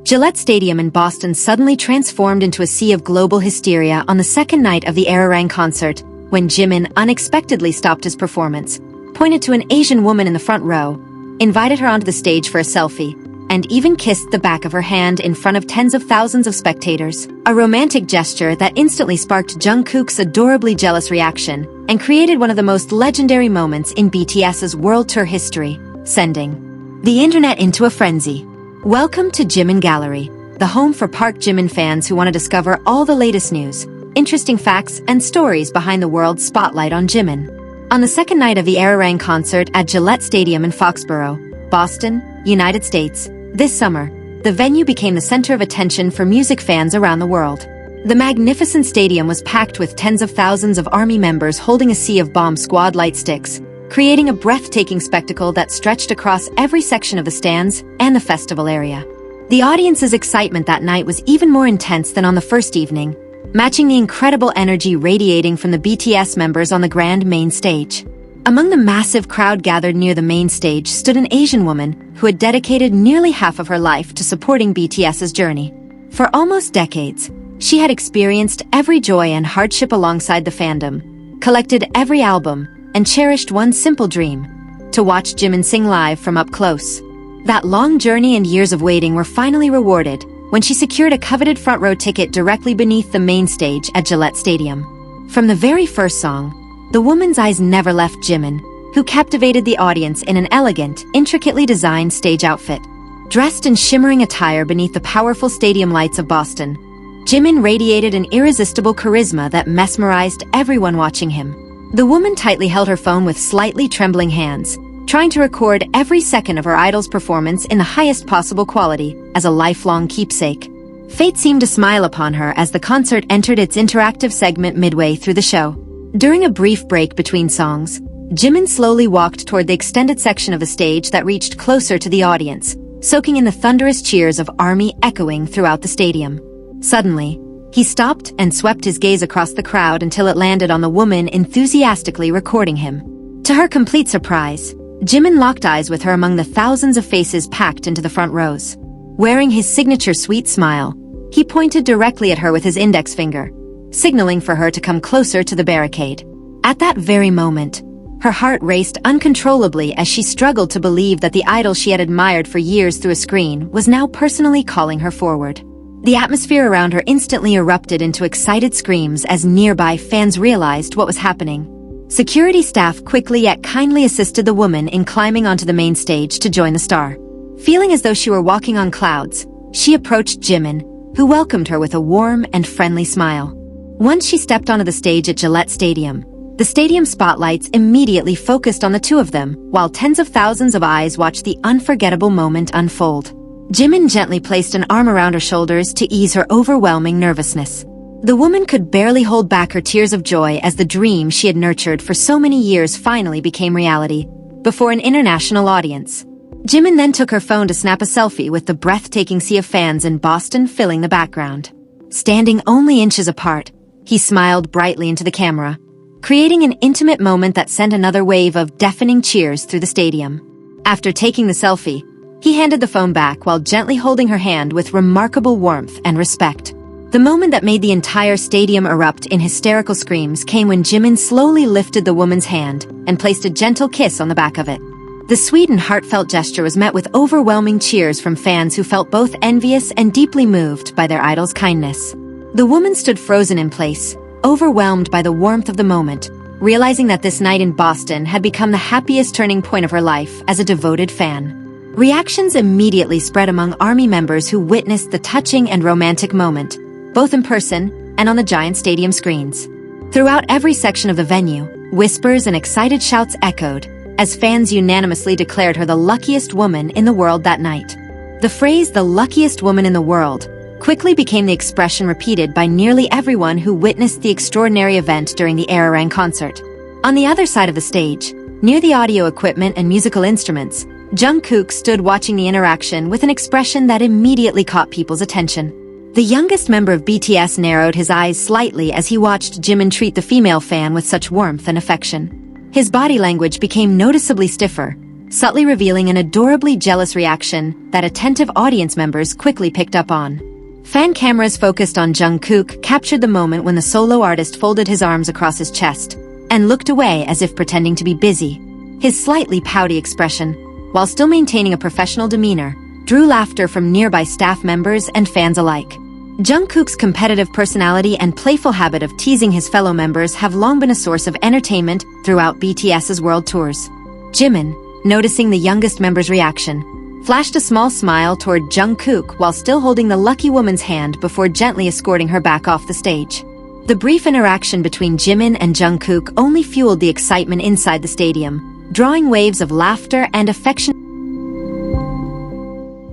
Gillette Stadium in Boston suddenly transformed into a sea of global hysteria on the second night of the Arirang concert, when Jimin unexpectedly stopped his performance, pointed to an Asian woman in the front row, invited her onto the stage for a selfie, and even kissed the back of her hand in front of tens of thousands of spectators, a romantic gesture that instantly sparked Jungkook's adorably jealous reaction and created one of the most legendary moments in BTS's world tour history, sending the internet into a frenzy. Welcome to Jimin Gallery, the home for Park Jimin fans who want to discover all the latest news, interesting facts, and stories behind the world's spotlight on Jimin. On the second night of the Arirang concert at Gillette Stadium in Foxborough, Boston, United States, this summer, the venue became the center of attention for music fans around the world. The magnificent stadium was packed with tens of thousands of ARMY members holding a sea of bomb squad light sticks, creating a breathtaking spectacle that stretched across every section of the stands and the festival area. The audience's excitement that night was even more intense than on the first evening, matching the incredible energy radiating from the BTS members on the grand main stage. Among the massive crowd gathered near the main stage stood an Asian woman who had dedicated nearly half of her life to supporting BTS's journey. For almost decades, she had experienced every joy and hardship alongside the fandom, collected every album, and cherished one simple dream: to watch Jimin sing live from up close. That long journey and years of waiting were finally rewarded when she secured a coveted front row ticket directly beneath the main stage at Gillette Stadium. From the very first song, the woman's eyes never left Jimin, who captivated the audience in an elegant, intricately designed stage outfit. Dressed in shimmering attire beneath the powerful stadium lights of Boston, Jimin radiated an irresistible charisma that mesmerized everyone watching him. The woman tightly held her phone with slightly trembling hands, trying to record every second of her idol's performance in the highest possible quality as a lifelong keepsake. Fate seemed to smile upon her as the concert entered its interactive segment midway through the show. During a brief break between songs, Jimin slowly walked toward the extended section of the stage that reached closer to the audience, soaking in the thunderous cheers of ARMY echoing throughout the stadium. Suddenly, he stopped and swept his gaze across the crowd until it landed on the woman enthusiastically recording him. To her complete surprise, Jimin locked eyes with her among the thousands of faces packed into the front rows. Wearing his signature sweet smile, he pointed directly at her with his index finger, signaling for her to come closer to the barricade. At that very moment, her heart raced uncontrollably as she struggled to believe that the idol she had admired for years through a screen was now personally calling her forward. The atmosphere around her instantly erupted into excited screams as nearby fans realized what was happening. Security staff quickly yet kindly assisted the woman in climbing onto the main stage to join the star. Feeling as though she were walking on clouds, she approached Jimin, who welcomed her with a warm and friendly smile. Once she stepped onto the stage at Gillette Stadium, the stadium spotlights immediately focused on the two of them, while tens of thousands of eyes watched the unforgettable moment unfold. Jimin gently placed an arm around her shoulders to ease her overwhelming nervousness. The woman could barely hold back her tears of joy as the dream she had nurtured for so many years finally became reality, before an international audience. Jimin then took her phone to snap a selfie with the breathtaking sea of fans in Boston filling the background. Standing only inches apart, he smiled brightly into the camera, creating an intimate moment that sent another wave of deafening cheers through the stadium. After taking the selfie, he handed the phone back while gently holding her hand with remarkable warmth and respect. The moment that made the entire stadium erupt in hysterical screams came when Jimin slowly lifted the woman's hand and placed a gentle kiss on the back of it. The sweet and heartfelt gesture was met with overwhelming cheers from fans who felt both envious and deeply moved by their idol's kindness. The woman stood frozen in place, overwhelmed by the warmth of the moment, realizing that this night in Boston had become the happiest turning point of her life as a devoted fan. Reactions immediately spread among ARMY members who witnessed the touching and romantic moment, both in person and on the giant stadium screens. Throughout every section of the venue, whispers and excited shouts echoed, as fans unanimously declared her the luckiest woman in the world that night. The phrase "the luckiest woman in the world" quickly became the expression repeated by nearly everyone who witnessed the extraordinary event during the Arirang concert. On the other side of the stage, near the audio equipment and musical instruments, Jungkook stood watching the interaction with an expression that immediately caught people's attention. The youngest member of BTS narrowed his eyes slightly as he watched Jimin treat the female fan with such warmth and affection. His body language became noticeably stiffer, subtly revealing an adorably jealous reaction that attentive audience members quickly picked up on. Fan cameras focused on Jungkook captured the moment when the solo artist folded his arms across his chest and looked away as if pretending to be busy. His slightly pouty expression, while still maintaining a professional demeanor, drew laughter from nearby staff members and fans alike. Jungkook's competitive personality and playful habit of teasing his fellow members have long been a source of entertainment throughout BTS's world tours. Jimin, noticing the youngest member's reaction, flashed a small smile toward Jungkook while still holding the lucky woman's hand before gently escorting her back off the stage. The brief interaction between Jimin and Jungkook only fueled the excitement inside the stadium, drawing waves of laughter and affection.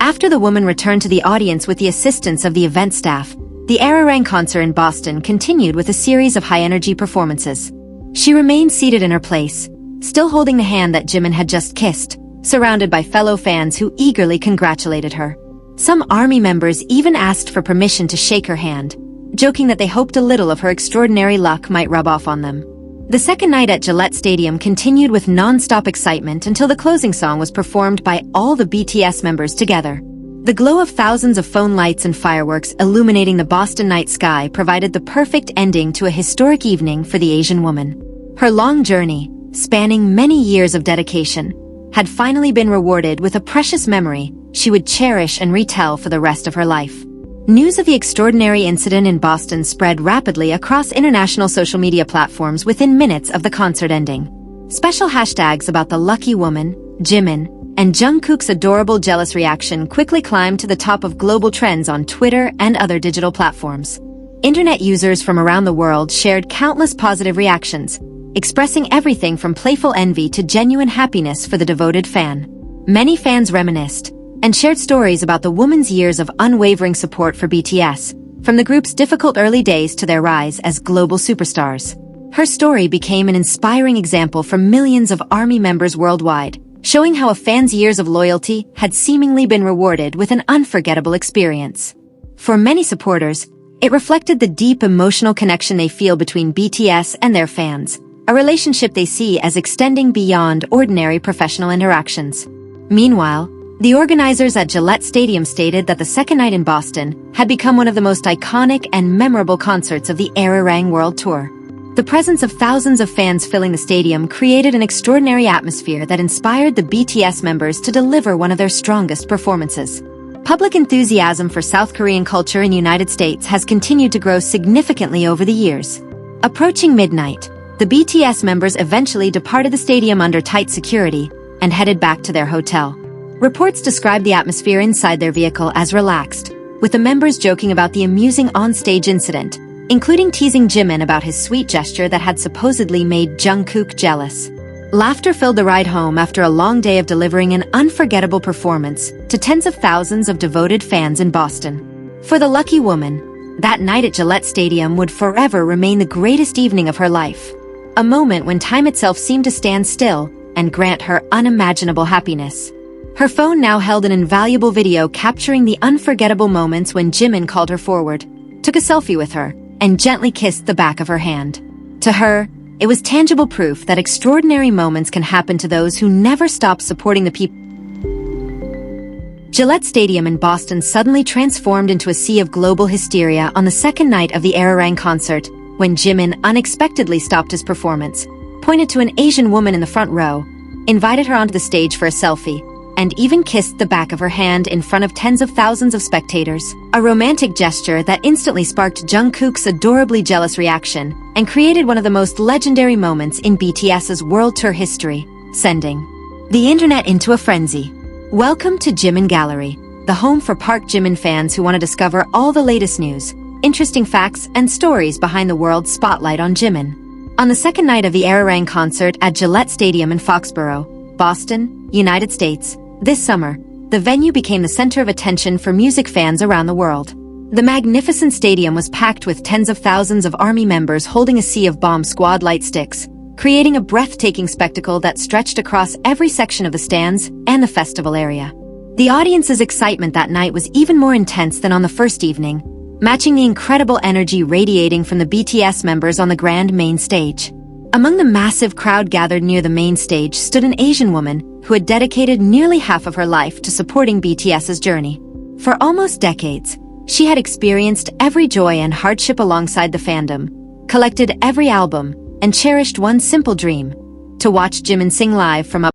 After the woman returned to the audience with the assistance of the event staff, the Arirang concert in Boston continued with a series of high-energy performances. She remained seated in her place, still holding the hand that Jimin had just kissed, surrounded by fellow fans who eagerly congratulated her. Some ARMY members even asked for permission to shake her hand, joking that they hoped a little of her extraordinary luck might rub off on them. The second night at Gillette Stadium continued with non-stop excitement until the closing song was performed by all the BTS members together. The glow of thousands of phone lights and fireworks illuminating the Boston night sky provided the perfect ending to a historic evening for the Asian woman. Her long journey, spanning many years of dedication, had finally been rewarded with a precious memory she would cherish and retell for the rest of her life. News of the extraordinary incident in Boston spread rapidly across international social media platforms within minutes of the concert ending. Special hashtags about the lucky woman, Jimin, and Jungkook's adorable jealous reaction quickly climbed to the top of global trends on Twitter and other digital platforms. Internet users from around the world shared countless positive reactions, expressing everything from playful envy to genuine happiness for the devoted fan. Many fans reminisced and shared stories about the woman's years of unwavering support for BTS, from the group's difficult early days to their rise as global superstars. Her story became an inspiring example for millions of ARMY members worldwide, showing how a fan's years of loyalty had seemingly been rewarded with an unforgettable experience. For many supporters, it reflected the deep emotional connection they feel between BTS and their fans, a relationship they see as extending beyond ordinary professional interactions. Meanwhile, the organizers at Gillette Stadium stated that the second night in Boston had become one of the most iconic and memorable concerts of the Arirang World Tour. The presence of thousands of fans filling the stadium created an extraordinary atmosphere that inspired the BTS members to deliver one of their strongest performances. Public enthusiasm for South Korean culture in the United States has continued to grow significantly over the years. Approaching midnight, the BTS members eventually departed the stadium under tight security and headed back to their hotel. Reports describe the atmosphere inside their vehicle as relaxed, with the members joking about the amusing on-stage incident, including teasing Jimin about his sweet gesture that had supposedly made Jungkook jealous. Laughter filled the ride home after a long day of delivering an unforgettable performance to tens of thousands of devoted fans in Boston. For the lucky woman, that night at Gillette Stadium would forever remain the greatest evening of her life, a moment when time itself seemed to stand still and grant her unimaginable happiness. Her phone now held an invaluable video capturing the unforgettable moments when Jimin called her forward, took a selfie with her, and gently kissed the back of her hand. To her, it was tangible proof that extraordinary moments can happen to those who never stop supporting the people. Gillette Stadium in Boston suddenly transformed into a sea of global hysteria on the second night of the Arirang concert, when Jimin unexpectedly stopped his performance, pointed to an Asian woman in the front row, invited her onto the stage for a selfie, and even kissed the back of her hand in front of tens of thousands of spectators, a romantic gesture that instantly sparked Jungkook's adorably jealous reaction and created one of the most legendary moments in BTS's world tour history, sending the internet into a frenzy. Welcome to Jimin Gallery, the home for Park Jimin fans who want to discover all the latest news, interesting facts, and stories behind the world's spotlight on Jimin. On the second night of the Arirang concert at Gillette Stadium in Foxborough, Boston, United States, this summer, the venue became the center of attention for music fans around the world. The magnificent stadium was packed with tens of thousands of ARMY members holding a sea of Bomb Squad light sticks, creating a breathtaking spectacle that stretched across every section of the stands and the festival area. The audience's excitement that night was even more intense than on the first evening, matching the incredible energy radiating from the BTS members on the grand main stage. Among the massive crowd gathered near the main stage stood an Asian woman who had dedicated nearly half of her life to supporting BTS's journey. For almost decades, she had experienced every joy and hardship alongside the fandom, collected every album, and cherished one simple dream: to watch Jimin sing live from up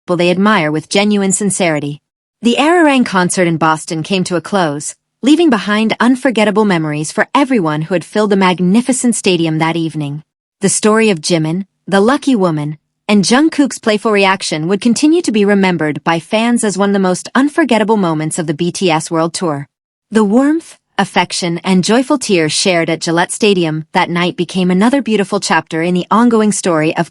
people they admire with genuine sincerity. The Arirang concert in Boston came to a close, leaving behind unforgettable memories for everyone who had filled the magnificent stadium that evening. The story of Jimin, the lucky woman, and Jungkook's playful reaction would continue to be remembered by fans as one of the most unforgettable moments of the BTS World Tour. The warmth, affection, and joyful tears shared at Gillette Stadium that night became another beautiful chapter in the ongoing story of